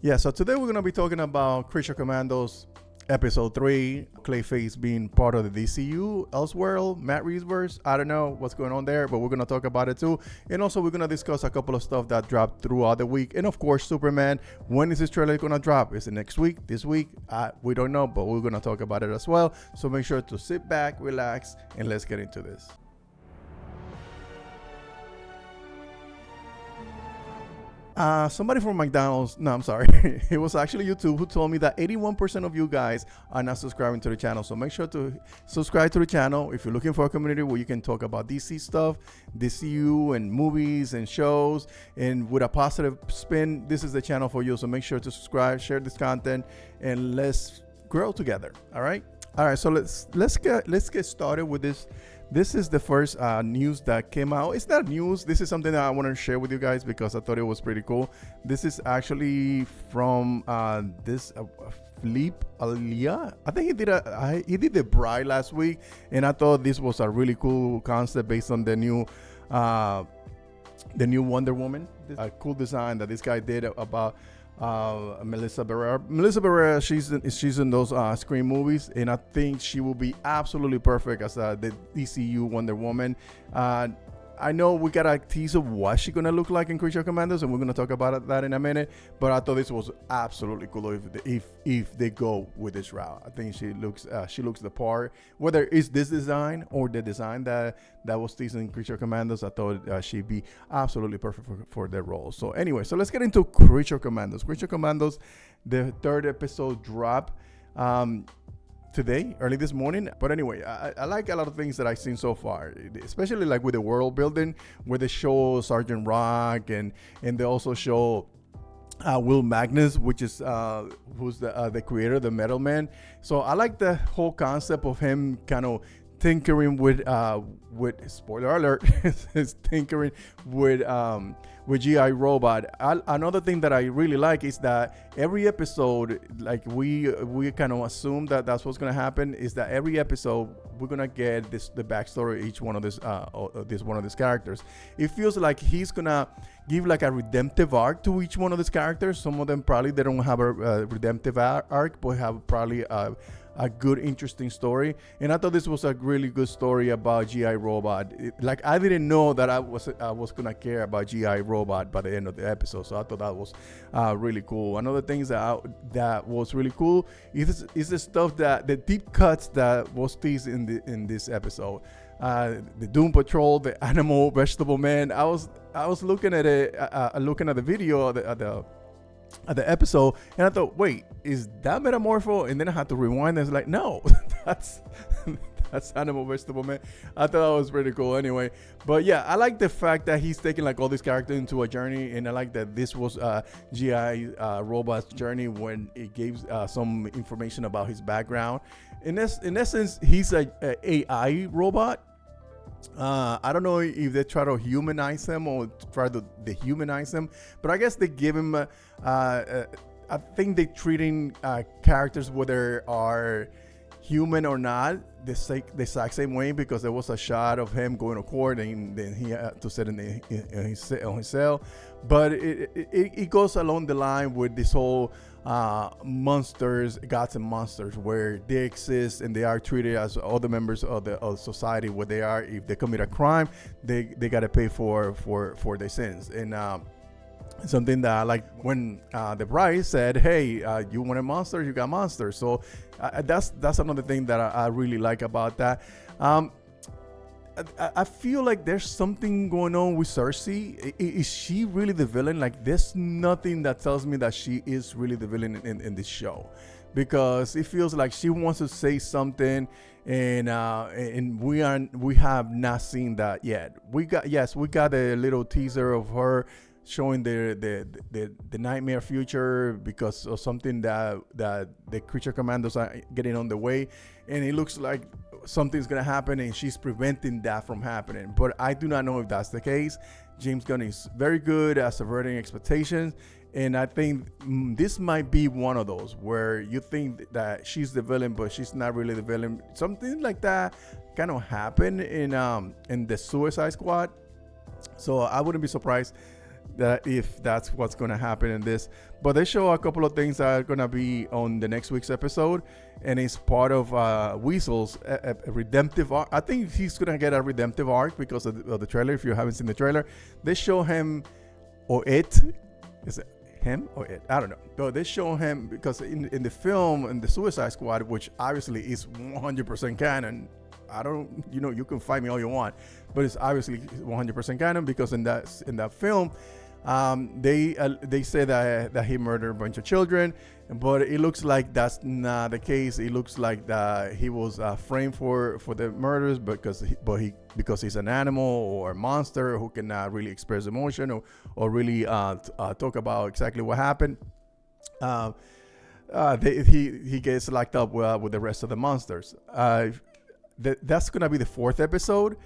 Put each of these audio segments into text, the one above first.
Yeah, so today we're going to be talking about Creature Commandos episode 3, Clayface being part of the DCU, Elseworld, Matt Reeves verse. I don't know what's going on there, but we're going to talk about it too. And also we're going to discuss a couple of stuff that dropped throughout the week. And of course, Superman. When is this trailer going to drop? Is it next week? This week? We don't know, but we're going to talk about it as well. So make sure to sit back, relax, and let's get into this. Somebody from McDonald's, no, I'm sorry. It was actually YouTube who told me that 81% of you guys are not subscribing to the channel. So make sure to subscribe to the channel if you're looking for a community where you can talk about DC stuff, DCU and movies and shows, and with a positive spin. This is the channel for you. So make sure to subscribe, share this content, and let's grow together. All right. So let's get started with this. This is the first news that came out. It's not news. This is something that I want to share with you guys because I thought it was pretty cool. This is actually from Philippe Alia. I think he did the Bride last week, and I thought this was a really cool concept based on the new Wonder Woman. A cool design that this guy did about Melissa Barrera. She's in those Scream movies, and I think she will be absolutely perfect as the DCU Wonder Woman. I know we got a tease of what she's gonna look like in Creature Commandos, and we're gonna talk about that in a minute. But I thought this was absolutely cool if they go with this route. I think she looks the part. Whether it's this design or the design that was teased in Creature Commandos, I thought she'd be absolutely perfect for the role. So anyway, so let's get into Creature Commandos. Creature Commandos, the third episode dropped today, early this morning. But anyway, I like a lot of things that I've seen so far, especially like with the world building, where they show Sergeant Rock and they also show Will Magnus, which is who's the creator, the Metal Man. So I like the whole concept of him kind of tinkering with spoiler alert, is tinkering with GI Robot. Another thing that I really like is that every episode, like we kind of assume that that's what's gonna happen, is that every episode we're gonna get the backstory of each one of these characters. It feels like he's gonna give like a redemptive arc to each one of these characters. Some of them probably they don't have a redemptive arc, but have probably a good, interesting story. And I thought this was a really good story about G.I. Robot. Like I didn't know that I was gonna care about G.I. Robot by the end of the episode, so I thought that was really cool. Another thing that was really cool is the stuff that the deep cuts that was teased in this episode. The Doom Patrol, the Animal Vegetable Man. I was looking at it, looking at the video at the episode, and I thought, wait, is that Metamorpho? And then I had to rewind and it's like, no, that's Animal Vegetable Man. I thought that was pretty cool anyway. But yeah, I like the fact that he's taking like all these characters into a journey, and I like that this was G.I. Robot's journey when it gave some information about his background. In essence, he's a AI robot. I don't know if they try to humanize him or try to dehumanize him, but I guess they give him I think they're treating characters, whether are human or not, the exact same way, because there was a shot of him going to court and then he had to sit on his cell. But it goes along the line with this whole monsters, gods and monsters, where they exist and they are treated as other members of society. Where they are, if they commit a crime, they got to pay for their sins. And something that I like when the Bride said, hey, you wanted monsters, you got monsters. So that's another thing that I really like about that. I feel like there's something going on with Cersei. Is she really the villain? Like, there's nothing that tells me that she is really the villain in this show, because it feels like she wants to say something, and we have not seen that yet. We got a little teaser of her showing the nightmare future because of something that the Creature Commandos are getting on the way, and it looks like something's gonna happen and she's preventing that from happening. But I do not know if that's the case. James Gunn is very good at subverting expectations, and I think this might be one of those where you think that she's the villain, but she's not really the villain. Something like that kind of happened in the Suicide Squad, so I wouldn't be surprised that if that's what's going to happen in this. But they show a couple of things that are going to be on the next week's episode, and it's part of Weasel's a redemptive arc. I think he's going to get a redemptive arc because of the trailer. If you haven't seen the trailer, they show him, or it, is it him or it? I don't know. So they show him because in the film, in the Suicide Squad, which obviously is 100% canon. I don't, you can fight me all you want, but it's obviously 100% canon because in that film, they say that he murdered a bunch of children, but it looks like that's not the case. It looks like that he was framed for the murders because he's an animal or a monster who cannot really express emotion or really talk about exactly what happened. He gets locked up with the rest of the monsters. That's gonna be the 4th episode.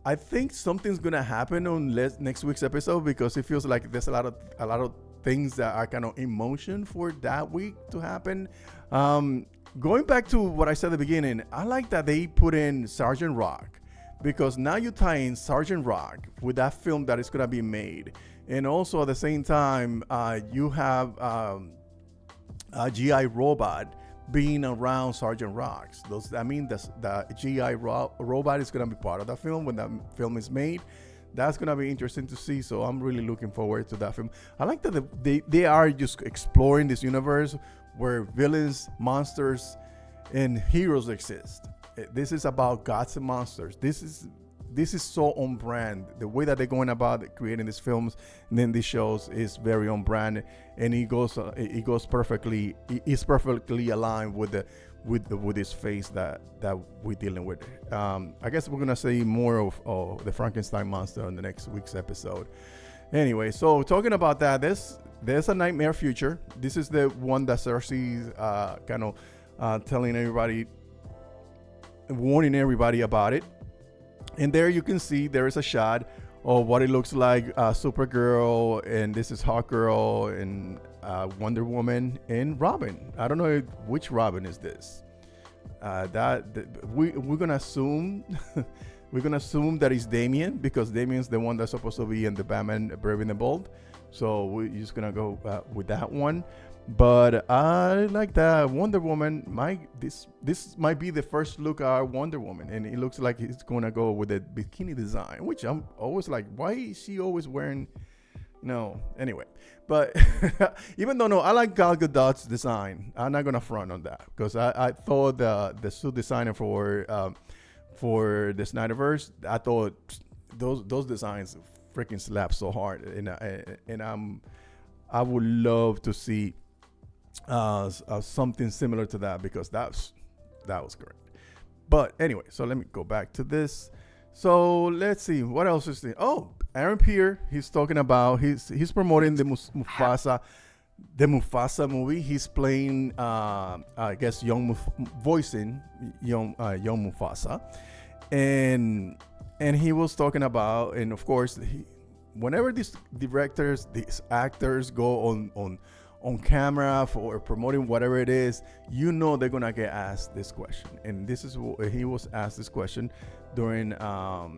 I think something's gonna happen on next week's episode because it feels like there's a lot of things that are kind of in motion for that week to happen. Going back to what I said at the beginning, I like that they put in Sergeant Rock because now you tie in Sergeant Rock with that film that is gonna be made, and also at the same time you have a GI robot being around Sergeant Rocks. The GI robot is going to be part of the film when that film is made. That's going to be interesting to see. So I'm really looking forward to that film. I like that they are just exploring this universe where villains, monsters, and heroes exist. This is about gods and monsters. This is so on brand. The way that they're going about creating these films and then these shows is very on brand, and it goes perfectly. It's perfectly aligned with this phase that we're dealing with. I guess we're gonna see more of the Frankenstein monster on the next week's episode. Anyway, so talking about that, there's a Nightmare Future. This is the one that Cersei's kind of telling everybody, warning everybody about it. And there you can see there is a shot of what it looks like, Supergirl, and this is Hawkgirl, and Wonder Woman, and Robin. I don't know which Robin is this. We're gonna assume that it's Damian because Damian's the one that's supposed to be in the Batman Brave and the Bold. So we're just gonna go with that one. But I like that Wonder Woman. This might be the first look at Wonder Woman, and it looks like it's gonna go with a bikini design, which I'm always like, why is she always wearing? No, anyway. But even though I like Gal Gadot's design, I'm not gonna front on that because I thought the suit designer for the Snyderverse, I thought those designs freaking slap so hard, and I would love to see something similar to that because that was great. But anyway, so let me go back to this. So let's see what else is there. Oh, Aaron Pierre, he's talking about he's promoting the Mufasa movie. He's playing I guess voicing young Mufasa, and he was talking about, and of course whenever these directors, these actors go on camera for promoting whatever it is, they're gonna get asked this question, and this is what he was asked this question during I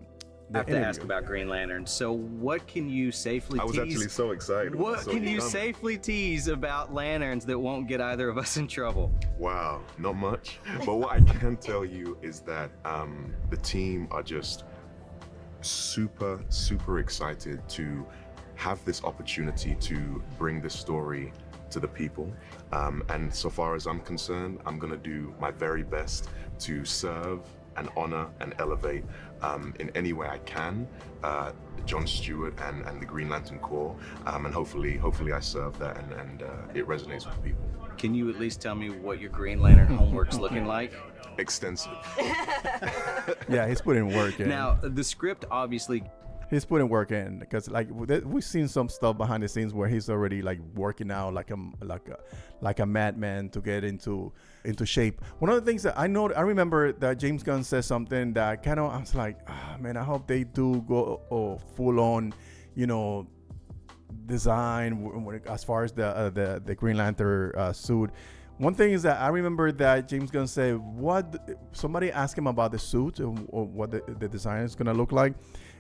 have to ask about Green Lantern. So what can you safely tease? I was actually so excited. What can you safely tease about lanterns that won't get either of us in trouble? Wow, not much. But what I can tell you is that the team are just super, super excited to have this opportunity to bring this story to the people. And so far as I'm concerned, I'm gonna do my very best to serve and honor and elevate in any way I can John Stewart and the Green Lantern Corps, and hopefully I serve that and it resonates with people. Can you at least tell me what your Green Lantern homework's looking like? Extensive. Yeah, he's putting work in. Now, the script obviously... He's putting work in because we've seen some stuff behind the scenes where he's already like working out like a madman to get into shape. One of the things that I remember that James Gunn said something that kind of I was like, man, I hope they do go full on, design as far as the Green Lantern suit. One thing is that I remember that James Gunn said somebody asked him about the suit or what the design is gonna look like.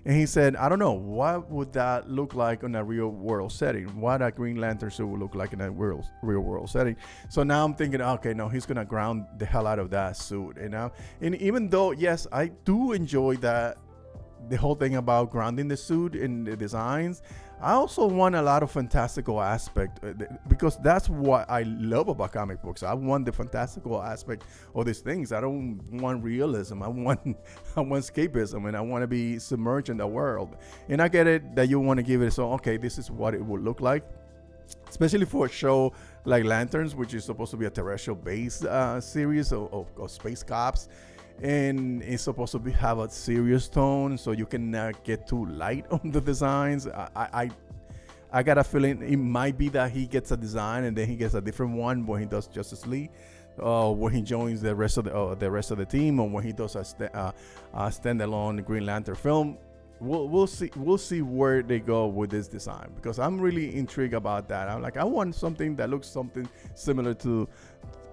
And he said, I don't know, what would that look like in a real world setting? What a Green Lantern suit would look like in a real world setting. So now I'm thinking, okay, no, he's gonna ground the hell out of that suit. And even though, yes, I do enjoy that, the whole thing about grounding the suit in the designs, I also want a lot of fantastical aspect, because that's what I love about comic books. I want the fantastical aspect of these things. I don't want realism. I want escapism, and I want to be submerged in the world. And I get it that you want to give it, so okay, this is what it would look like, especially for a show like Lanterns, which is supposed to be a terrestrial-based series of space cops. And it's supposed to have a serious tone, so you can get too light on the designs. I got a feeling it might be that he gets a design and then he gets a different one when he does Justice League, when he joins the rest of the team, or when he does a standalone Green Lantern film. We'll see where they go with this design, because I'm really intrigued about that. I'm like, I want something that looks something similar to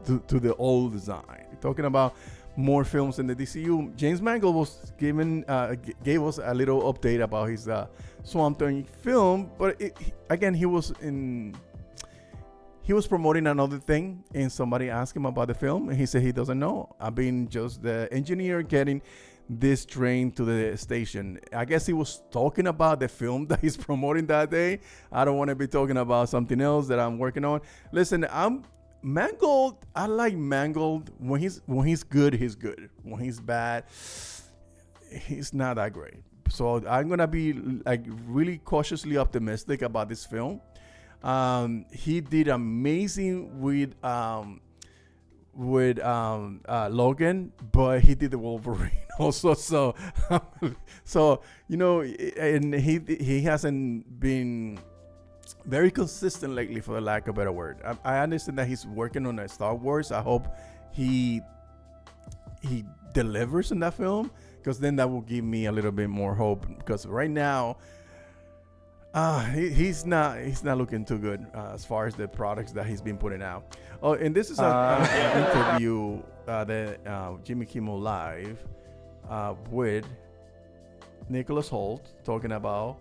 the old design. Talking about more films in the DCU, James Mangold was gave us a little update about his Swamp Thing film, but he was promoting another thing, and somebody asked him about the film, and he said he doesn't know. I've been just the engineer getting this train to the station. I guess he was talking about the film that he's promoting that day. I don't want to be talking about something else that I'm working on. Listen, Mangold, I like Mangold. When he's good, he's good. When he's bad, he's not that great. So I'm gonna be like really cautiously optimistic about this film. He did amazing with Logan, but he did the Wolverine also. So and he hasn't been very consistent lately, for the lack of a better word. I understand that he's working on a Star Wars. I hope he delivers in that film, because then that will give me a little bit more hope. Because right now, he's not looking too good as far as the products that he's been putting out. Oh, and this is an interview that Jimmy Kimmel Live with Nicolas Hoult, talking about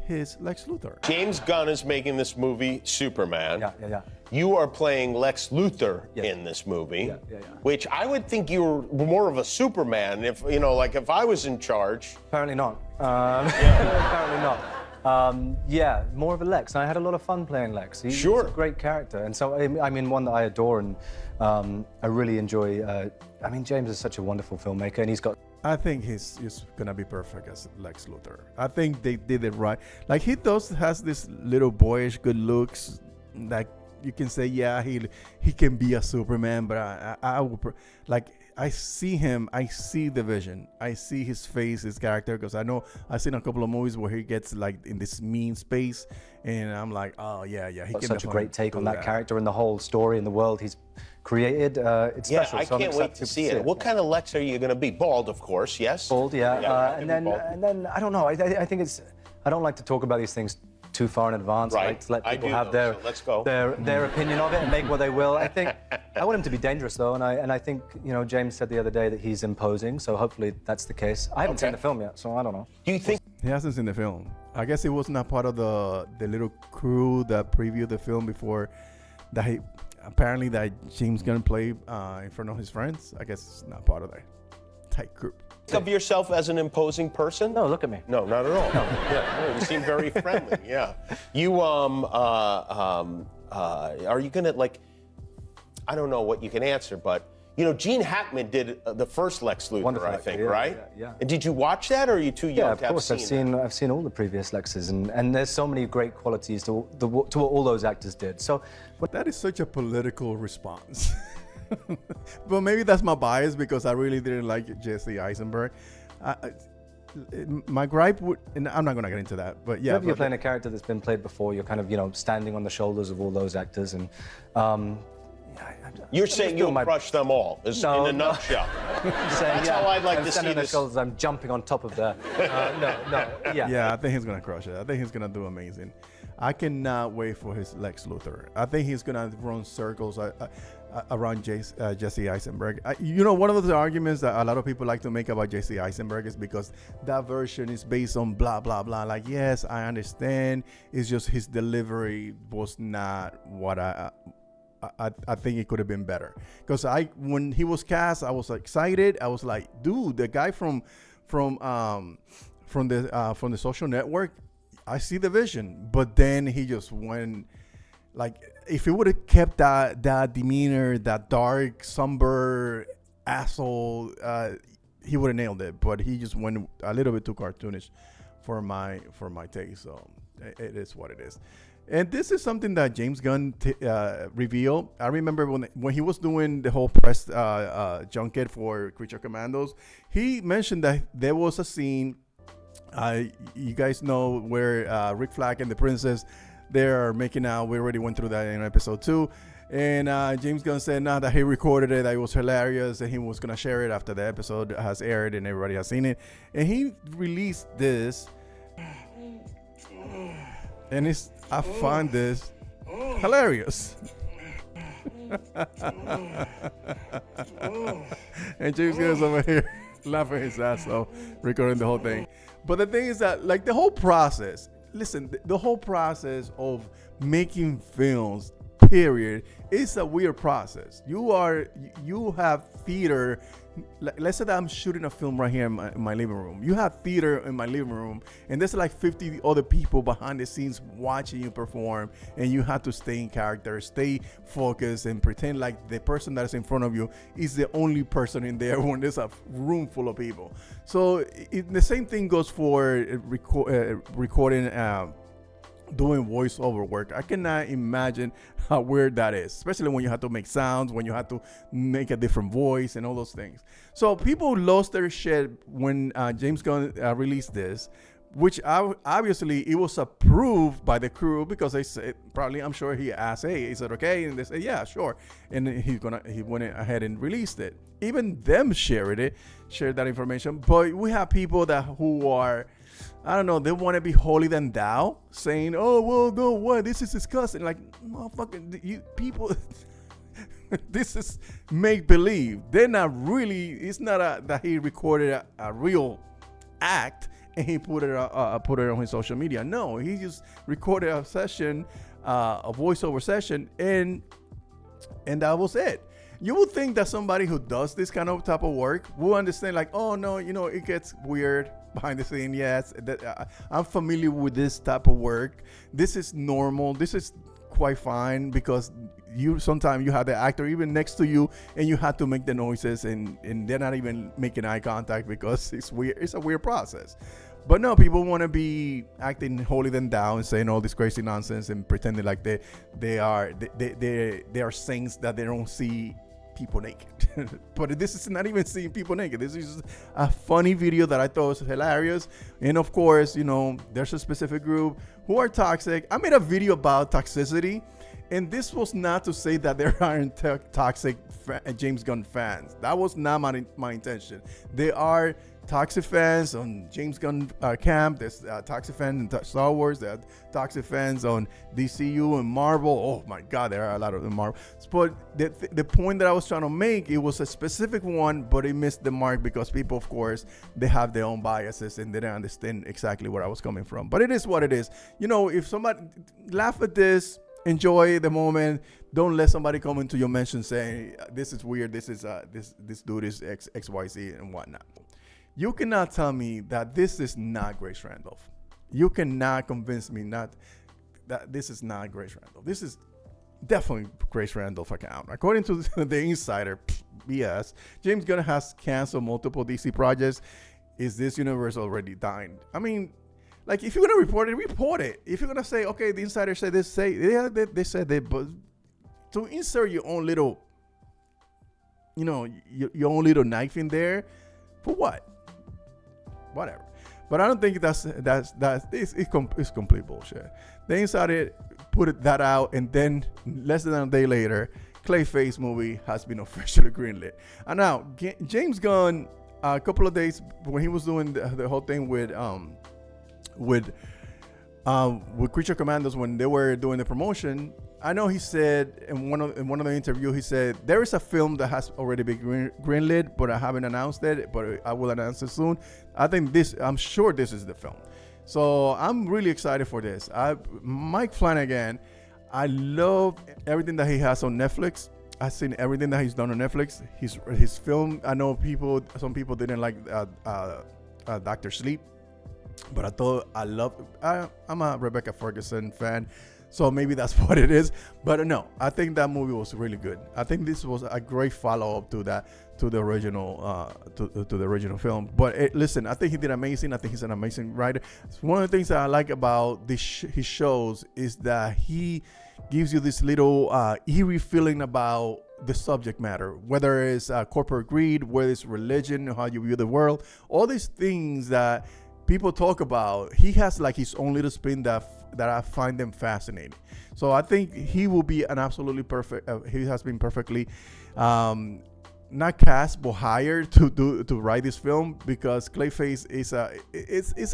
his Lex Luthor. James Gunn is making this movie, Superman. Yeah. You are playing Lex Luthor in this movie, which I would think you were more of a Superman if I was in charge. Apparently not. Apparently not. More of a Lex. I had a lot of fun playing Lex. He's a great character, and so I mean one that I adore, and I really enjoy. James is such a wonderful filmmaker, and he's got. I think he's gonna be perfect as Lex Luthor. I think they did it right. Like, he has this little boyish good looks that you can say, yeah, he can be a Superman, but I would I see him, I see the vision, I see his face, his character, because I know I've seen a couple of movies where he gets like in this mean space, and I'm like, oh yeah, he can. Such a great take on that character and the whole story and the world he's created. It's special. I can't wait to see it. What kind of Lex are you going to be? Bald, of course. Yes. Bald, and then I don't know. I think it's. I don't like to talk about these things too far in advance. Right. I like to let people have their opinion of it and make what they will. I think I want him to be dangerous though, and I think James said the other day that he's imposing, so hopefully that's the case. I haven't seen the film yet, so I don't know. Do you think he hasn't seen the film? I guess he was not part of the little crew that previewed the film before that apparently that James Gunn played in front of his friends. I guess it's not part of that tight group. Of yourself as an imposing person? No, look at me. No, not at all. No, you seem very friendly. Yeah. You are you gonna I don't know what you can answer, but Gene Hackman did the first Lex Luthor, Wonderful I think, actor, right? Yeah. And did you watch that, or are you too young to have course. I've seen all the previous Lexes, and there's so many great qualities to what all those actors did. So, that is such a political response. But maybe that's my bias, because I really didn't like Jesse Eisenberg. My gripe would, and I'm not going to get into that, but yeah. Whenever you're playing a character that's been played before, you're kind of, standing on the shoulders of all those actors, and you're saying you'll crush them all, in a nutshell. That's how I'd like to see this. Shoulders, I'm jumping on top of their. Yeah, I think he's going to crush it. I think he's going to do amazing. I cannot wait for his Lex Luthor. I think he's gonna run circles around Jesse Eisenberg. One of the arguments that a lot of people like to make about Jesse Eisenberg is because that version is based on blah blah blah. Like, yes, I understand. It's just his delivery was not what I think it could have been better. Because when he was cast, I was excited. I was like, dude, the guy from the Social Network, I see the vision. But then he just went, like, if he would have kept that demeanor, that dark, somber asshole, he would have nailed it. But he just went a little bit too cartoonish for my taste. So it is what it is. And this is something that James Gunn revealed. I remember when he was doing the whole press junket for Creature Commandos, he mentioned that there was a scene, you guys know, where Rick Flag and the princess, they're making out. We already went through that in episode 2. And James Gunn said that he recorded it, that it was hilarious, and he was going to share it after the episode has aired and everybody has seen it. And he released this. And I find this hilarious. And James Gunn's over here laughing his ass off, recording the whole thing. But the thing is that, like, the whole process, listen, the whole process of making films, period, is a weird process. You have theater. Let's say that I'm shooting a film right here in my living room. You have theater in my living room, and there's like 50 other people behind the scenes watching you perform, and you have to stay in character, stay focused, and pretend like the person that is in front of you is the only person in there when there's a room full of people. So the same thing goes for recording, doing voiceover work. I cannot imagine how weird that is, especially when you have to make sounds, when you have to make a different voice and all those things. So people lost their shit when James Gunn released this, which obviously it was approved by the crew, because they said, probably, I'm sure he asked, hey, is it okay? And they said, yeah, sure. And he went ahead and released it. Even them shared that information. But we have people who are, I don't know, they want to be holier than thou, saying, oh, well, no, what? This is disgusting. Like, motherfucker, you people, this is make believe. They're not really, it's not that he recorded a real act and he put it on his social media. No, he just recorded a session, a voiceover session, and that was it. You would think that somebody who does this kind of type of work will understand, like, oh no, it gets weird behind the scene. Yes, I'm familiar with this type of work. This is normal. This is quite fine, because sometimes you have the actor even next to you and you have to make the noises, and they're not even making eye contact because it's weird. It's a weird process. But no, people want to be acting holier than thou and saying all this crazy nonsense and pretending like they are saints that they don't see people naked. But this is not even seeing people naked. This is just a funny video that I thought was hilarious. And of course, there's a specific group who are toxic. I made a video about toxicity, and this was not to say that there aren't toxic James Gunn fans. That was not my intention. There are toxic fans on James Gunn camp. There's toxic fans in Star Wars. There are toxic fans on DCU and Marvel. Oh my God, there are a lot of them Marvel. But the point that I was trying to make, it was a specific one, but it missed the mark because people, of course, they have their own biases and they didn't understand exactly where I was coming from. But it is what it is. If somebody laugh at this, enjoy the moment. Don't let somebody come into your mention saying this is weird. This is this dude is XYZ and whatnot. You cannot tell me that this is not Grace Randolph. You cannot convince me that this is not Grace Randolph. This is definitely Grace Randolph account. According to the Insider, BS, James Gunn has canceled multiple DC projects. Is this universe already dying? I mean, like, if you're gonna report it. If you're gonna say, okay, the Insider said this, they said that, but to insert your own little, your own little knife in there, for what? Whatever. But I don't think it's complete bullshit. The Insider put that out, and then less than a day later, Clayface movie has been officially greenlit. And now James Gunn, a couple of days when he was doing the whole thing with with Creature Commandos, when they were doing the promotion, I know he said in one of the interview, he said there is a film that has already been greenlit, but I haven't announced it, but I will announce it soon. I'm sure this is the film. So I'm really excited for this. Mike Flanagan, I love everything that he has on Netflix. I've seen everything that he's done on Netflix. His film, I know some people didn't like Dr. Sleep, but I'm a Rebecca Ferguson fan, so maybe that's what it is. But no, I think that movie was really good. I think this was a great follow-up to the original film. But listen, I think he did amazing. I think he's an amazing writer. One of the things that I like about his shows is that he gives you this little eerie feeling about the subject matter, whether it's corporate greed, whether it's religion, how you view the world, all these things that people talk about. He has like his own little spin that I find them fascinating. So I think he will be an absolutely perfect. He has been perfectly not cast but hired to write this film, because Clayface is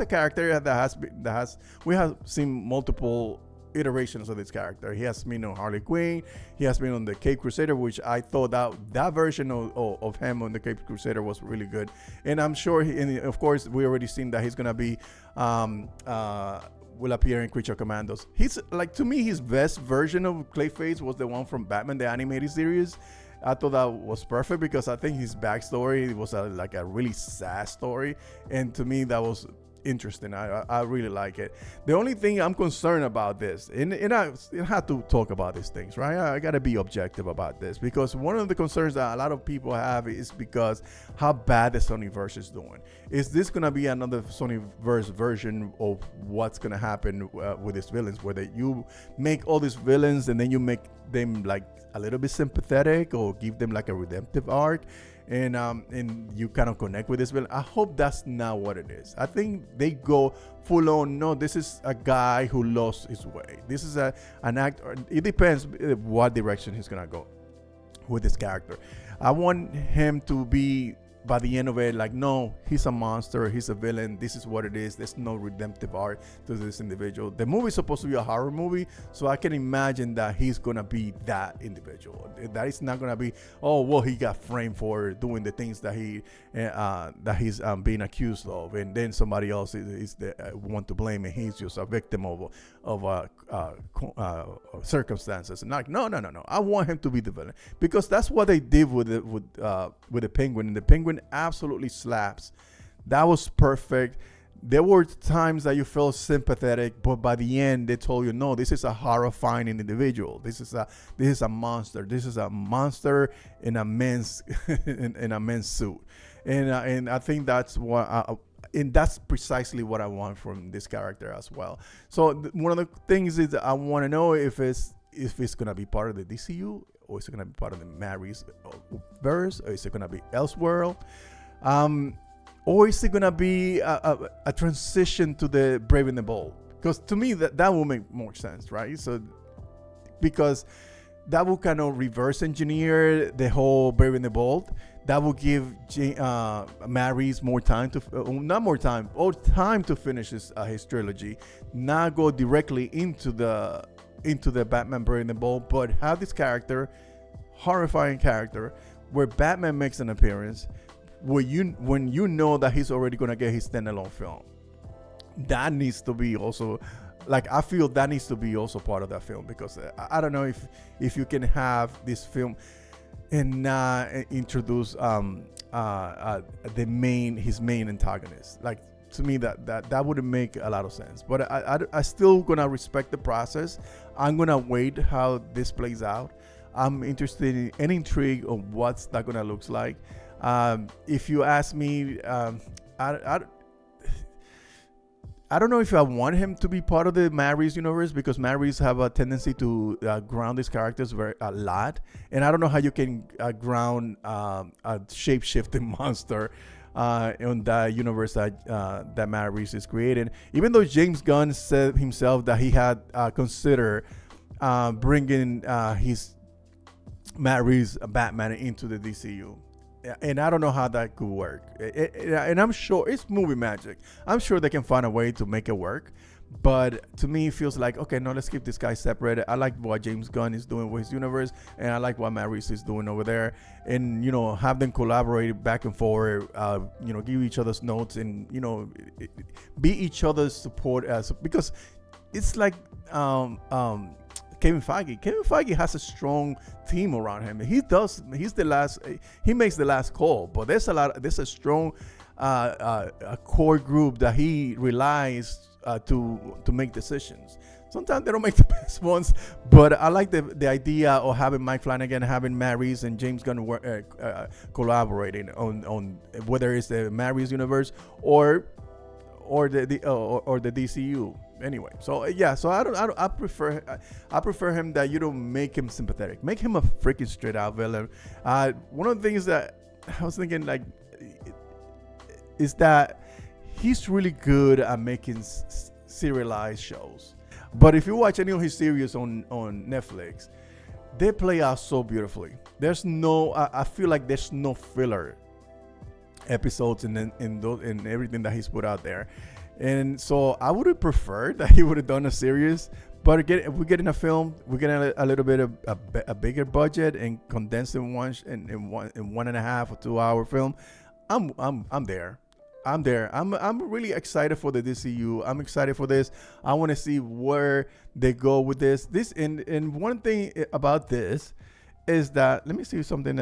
a character that we have seen multiple iterations of this character. He has been on Harley Quinn. He has been on the Cape Crusader, which I thought that version of him on the Cape Crusader was really good. And I'm sure and of course we already seen that he's gonna be will appear in Creature Commandos. He's like, to me, his best version of Clayface was the one from Batman the Animated Series. I thought that was perfect because I think his backstory was like a really sad story, and to me that was interesting. I really like it. The only thing I'm concerned about this, and I have to talk about these things, right? I gotta be objective about this, because one of the concerns that a lot of people have is because how bad the Sonyverse is doing. Is this gonna be another Sonyverse version of what's gonna happen with these villains, where you make all these villains and then you make them like a little bit sympathetic or give them like a redemptive arc, and you kind of connect with this villain? I hope that's not what it is. I think they go full on, no, this is a guy who lost his way. This is an actor. It depends what direction he's gonna go with this character. I want him to be, by the end of it, like, no, he's a monster, he's a villain, this is what it is. There's no redemptive arc to this individual. The movie is supposed to be a horror movie, so I can imagine that he's gonna be that individual. That is not gonna be, oh, well, he got framed for doing the things that he's being accused of, and then somebody else is the one to blame, and he's just a victim of circumstances. And like, no. I want him to be the villain, because that's what they did with the Penguin, and the Penguin absolutely slaps. That was perfect. There were times that you felt sympathetic, but by the end they told you, no, this is a horrifying individual. This is a monster. This is a monster in a men's in a men's suit, and I think that's what. And that's precisely what I want from this character as well. So one of the things is that I want to know if it's gonna be part of the DCU, or is it gonna be part of the Mary's verse, or is it gonna be Elseworld, or is it gonna be a transition to the Brave and the Bold? Because to me that will make more sense, right? So because that will kind of reverse engineer the whole Brave and the Bold. That will give Mary's more time to finish his trilogy, not go directly into the Batman Brave and the Bold, but have this character, horrifying character, where Batman makes an appearance, when you know that he's already gonna get his standalone film. That needs to be also, like, I feel that needs to be also part of that film, because I don't know if you can have this film and not introduce his main antagonist. Like, to me, that wouldn't make a lot of sense. But I still gonna respect the process. I'm gonna wait how this plays out. I'm interested and intrigued on what's that gonna look like. If you ask me, I don't know if I want him to be part of the Mary's universe, because Mary's have a tendency to ground these characters a lot, and I don't know how you can ground a shape-shifting monster in that universe that Mary's is creating. Even though James Gunn said himself that he had considered bringing his Mary's Batman into the DCU. And I don't know how that could work. And I'm sure it's movie magic. I'm sure they can find a way to make it work. But to me, it feels like, okay, no, let's keep this guy separate. I like what James Gunn is doing with his universe, and I like what Matt Reeves is doing over there. And, have them collaborate back and forward, give each other's notes and, be each other's support because it's like Kevin Feige. Kevin Feige has a strong team around him. He makes the last call, but there's a strong a core group that he relies to make decisions. Sometimes they don't make the best ones, but I like the idea of having Mike Flanagan, having Matt Reeves and James Gunn collaborating on whether it's the Matt Reeves universe or the DCU. Anyway, so I prefer him that you don't make him sympathetic, make him a freaking straight out villain. One of the things that I was thinking is that he's really good at making serialized shows. But if you watch any of his series on Netflix, they play out so beautifully. I feel like there's no filler episodes in everything that he's put out there. And so I would have preferred that he would have done a series. But if we're getting a film, we're getting a little bit of a bigger budget and condensed in one and a half or 2 hour film. I'm there. I'm really excited for the DCU. I'm excited for this. I want to see where they go with this. And one thing about this is that, let me see something.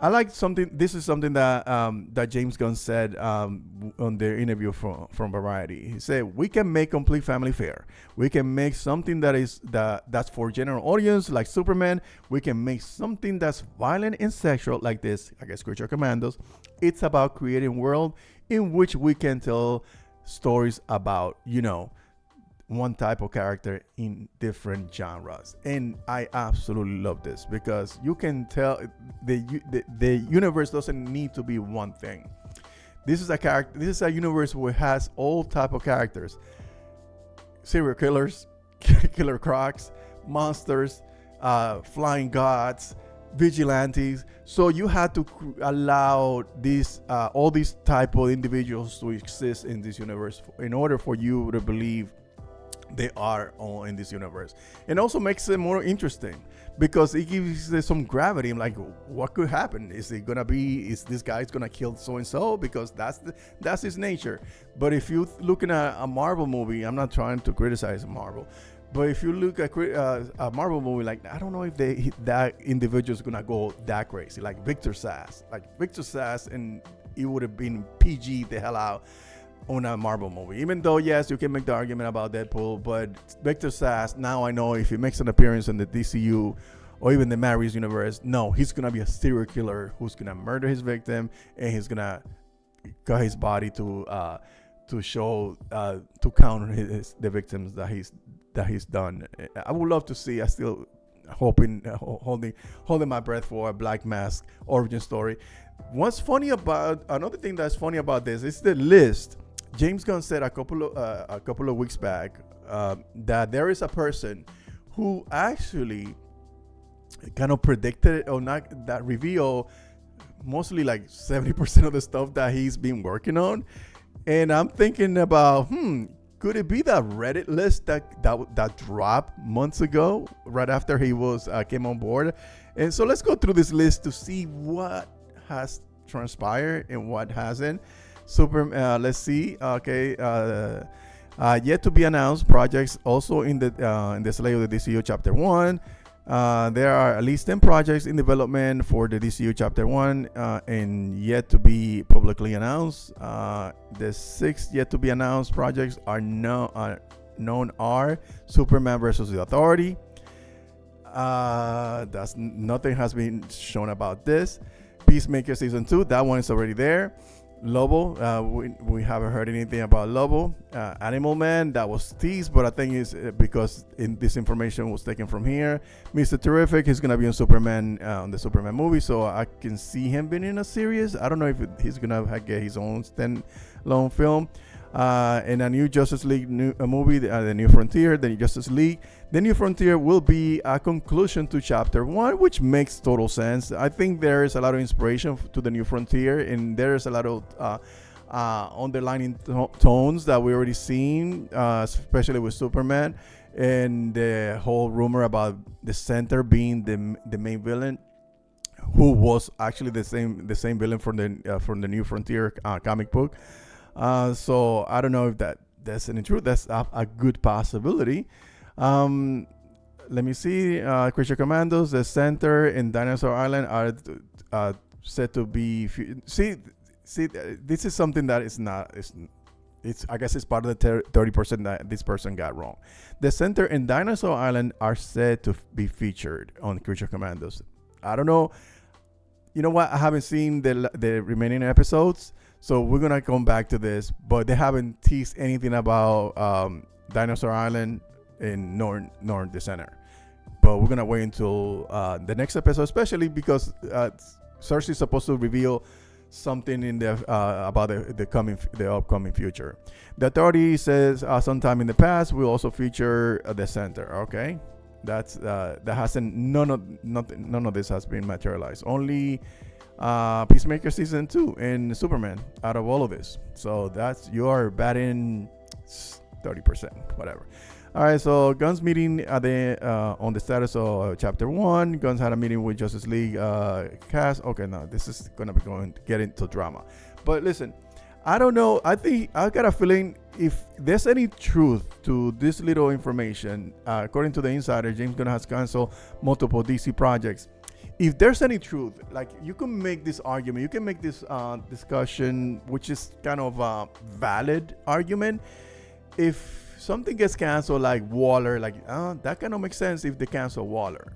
I like something. This is something that James Gunn said on their interview from Variety. He said, "We can make complete family fare. We can make something that's for general audience, like Superman. We can make something that's violent and sexual, like this. I guess Creature Commandos. It's about creating a world in which we can tell stories about, one type of character in different genres." And I absolutely love this because you can tell the universe doesn't need to be one thing. This is a universe where it has all type of characters: serial killers, killer crocs, monsters, flying gods, vigilantes. So you had to allow all these type of individuals to exist in this universe in order for you to believe they are all in this universe. And also makes it more interesting because it gives it some gravity. I'm like, what could happen? Is this guy's gonna kill so and so? Because that's his nature. But if you looking at a Marvel movie, I'm not trying to criticize Marvel, but if you look at a Marvel movie, like, I don't know if that individual is gonna go that crazy, like Victor Sass, and it would have been PG the hell out on a Marvel movie. Even though, yes, you can make the argument about Deadpool, but Victor Sass, now I know if he makes an appearance in the DCU or even the Matt Reeves universe, no, he's gonna be a serial killer who's gonna murder his victim, and he's gonna cut his body to show to count the victims that he's done. I would love to see. I still holding my breath for a Black Mask origin story. Another thing that's funny about this is the list. James Gunn said a couple of weeks back that there is a person who actually kind of predicted or not that reveal mostly like 70% of the stuff that he's been working on. And I'm thinking about, could it be that Reddit list that dropped months ago, right after he came on board? And so let's go through this list to see what has transpired and what hasn't. Let's see. Okay, yet to be announced projects also in the slate of the DCU Chapter 1. There are at least 10 projects in development for the DCU Chapter 1 and yet to be publicly announced. The 6 yet to be announced projects are known are Superman versus the Authority. Nothing has been shown about this. Peacemaker Season 2, that one is already there. Lobo, we haven't heard anything about Lobo. Animal Man, that was teased, but I think it's because this information was taken from here. Mr. Terrific, he's gonna be on Superman, on the Superman movie, so I can see him being in a series. I don't know if he's gonna get his own standalone film. And a new Justice League movie, the New Frontier, the Justice League. The New Frontier will be a conclusion to Chapter 1, which makes total sense. I think there is a lot of inspiration to the New Frontier, and there is a lot of underlining tones that we already seen, especially with Superman, and the whole rumor about the Center being the main villain, who was actually the same villain from the New Frontier comic book. So I don't know if that's any truth. That's a good possibility. Let me see. Creature Commandos, the Center, and Dinosaur Island are said to be. See, this is something that is not. It's I guess it's part of the 30% that this person got wrong. The Center and Dinosaur Island are said to be featured on Creature Commandos. I don't know. You know what? I haven't seen the remaining episodes, so we're gonna come back to this. But they haven't teased anything about Dinosaur Island nor the Center. But we're gonna wait until the next episode, especially because Cersei is supposed to reveal something in the about the upcoming future. The Authority says sometime in the past we'll also feature the Center. Okay, that hasn't none of this has been materialized. Only Peacemaker season 2 and Superman out of all of this. So that's you are batting 30%, whatever. All right, so Gunn's meeting on the status of Chapter 1. Gunn's had a meeting with Justice League cast. Okay, now this is going to be get into drama. But listen, I don't know. I think I got a feeling if there's any truth to this little information, according to the insider, James Gunn has canceled multiple DC projects. If there's any truth, like you can make this argument, you can make this discussion, which is kind of a valid argument. If something gets canceled like Waller, like that kind of makes sense if they cancel Waller.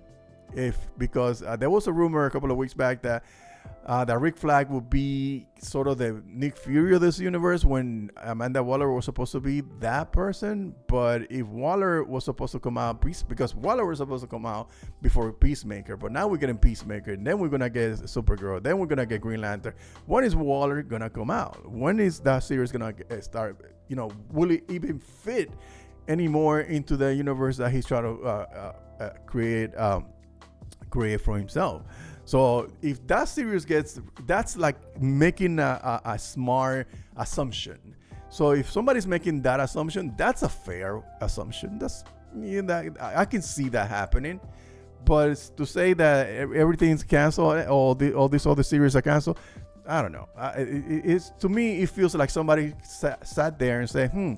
Because there was a rumor a couple of weeks back that Rick Flag would be sort of the Nick Fury of this universe when Amanda Waller was supposed to be that person. But if Waller was supposed to come out, because Waller was supposed to come out before Peacemaker, but now we're getting Peacemaker, and then we're gonna get Supergirl, then we're gonna get Green Lantern. When is Waller gonna come out? When is that series gonna start? You know, will it even fit anymore into the universe that he's trying to create for himself? So if that series that's like making a smart assumption. So if somebody's making that assumption, that's a fair assumption. That's I can see that happening. But to say that everything's canceled, all these other series are canceled, I don't know. It's to me, it feels like somebody sat there and said, you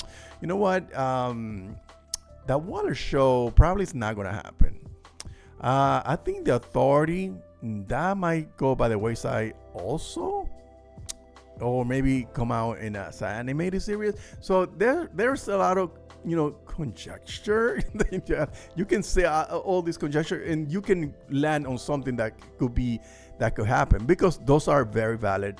know what? That Waller show probably is not going to happen. I think the Authority, that might go by the wayside also, or maybe come out in an animated series. So there's a lot of conjecture. You can say all this conjecture, and you can land on something that could happen, because those are very valid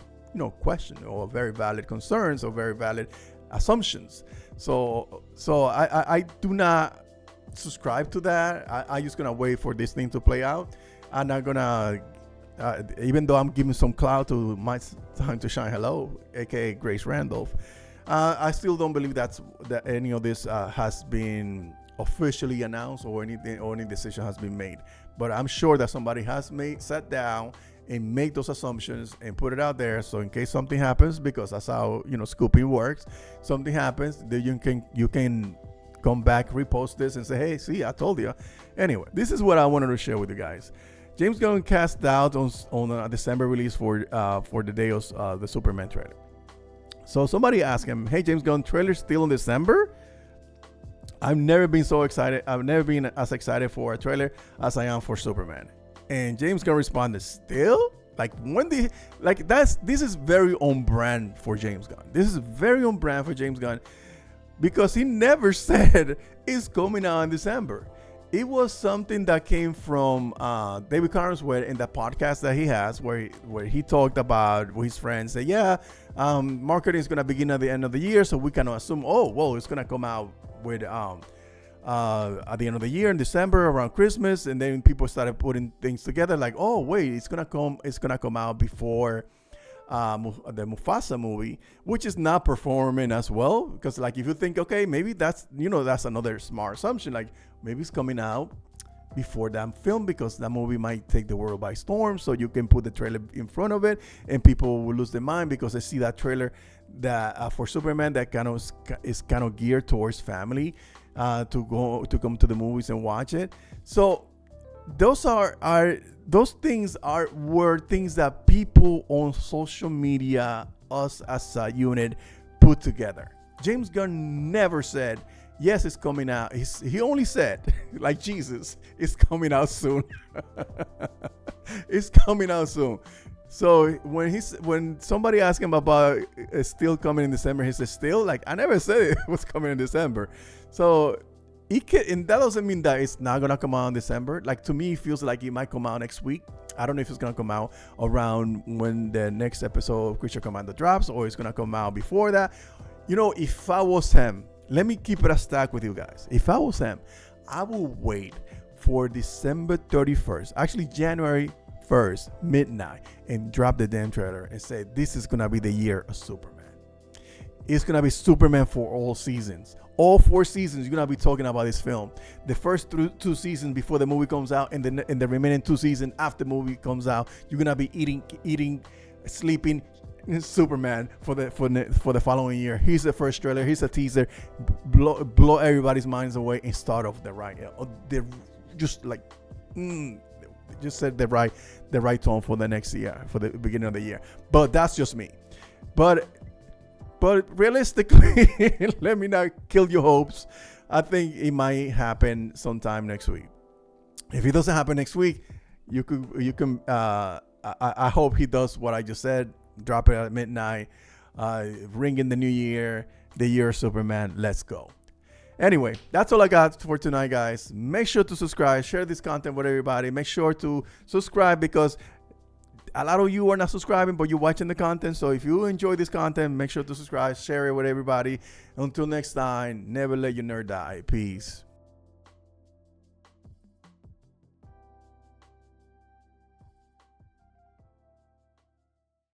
questions, or very valid concerns, or very valid assumptions. So I do not subscribe to that. I just gonna wait for this thing to play out. I'm not gonna, even though I'm giving some clout to my time to shine hello, aka Grace Randolph, I still don't believe that any of this has been officially announced, or anything, or any decision has been made. But I'm sure that somebody has sat down and make those assumptions and put it out there, so in case something happens, because that's how scooping works. Something happens, then you can come back, repost this, and say, hey, see, I told you. Anyway, this is what I wanted to share with you guys. James Gunn cast doubt on a December release for the day of the Superman trailer. So somebody asked him, hey, James Gunn, trailer still in December? I've never been so excited. I've never been as excited for a trailer as I am for Superman. And James Gunn responded, still? This is very on brand for James Gunn. This is very on brand for James Gunn, because he never said it's coming out in December. It was something that came from David Corenswet in the podcast that he has, where he talked about with his friends, say, marketing is going to begin at the end of the year, so we can assume, it's going to come out with at the end of the year in December, around Christmas. And then people started putting things together like, it's going to come out before the Mufasa movie, which is not performing as well. Because like, if you think, okay, maybe that's another smart assumption, like maybe it's coming out before that film, because that movie might take the world by storm. So you can put the trailer in front of it, and people will lose their mind because they see that trailer that for Superman that is kind of geared towards family to come to the movies and watch it. So those things were things that people on social media, us as a unit, put together. James Gunn never said, yes, it's coming out. He only said, like Jesus, it's coming out soon. It's coming out soon. So when somebody asked him about it's still coming in December, he said, still? Like, I never said it was coming in December. So and that doesn't mean that it's not going to come out in December. Like, to me, it feels like it might come out next week. I don't know if it's going to come out around when the next episode of Creature Commandos drops, or it's going to come out before that. You know, if I was him, let me keep it a stack with you guys. If I was him, I will wait for December 31st, actually January 1st, midnight, and drop the damn trailer and say, this is going to be the year of Superman. It's going to be Superman for all seasons. All 4 seasons, you're going to be talking about this film. The first 2 seasons before the movie comes out, and the remaining 2 seasons after the movie comes out, you're going to be eating, sleeping Superman for the following year. Here's the first trailer. Here's a teaser. Blow everybody's minds away and start off the right. Just like, just set the right tone for the next year, for the beginning of the year. But that's just me. But realistically, let me not kill your hopes. I think it might happen sometime next week. If it doesn't happen next week, you can. I hope he does what I just said. Drop it at midnight. Ring in the new year, the year of Superman. Let's go. Anyway, that's all I got for tonight, guys. Make sure to subscribe. Share this content with everybody. Make sure to subscribe, because a lot of you are not subscribing, but you're watching the content. So if you enjoy this content, make sure to subscribe, share it with everybody. Until next time, never let your nerd die. Peace.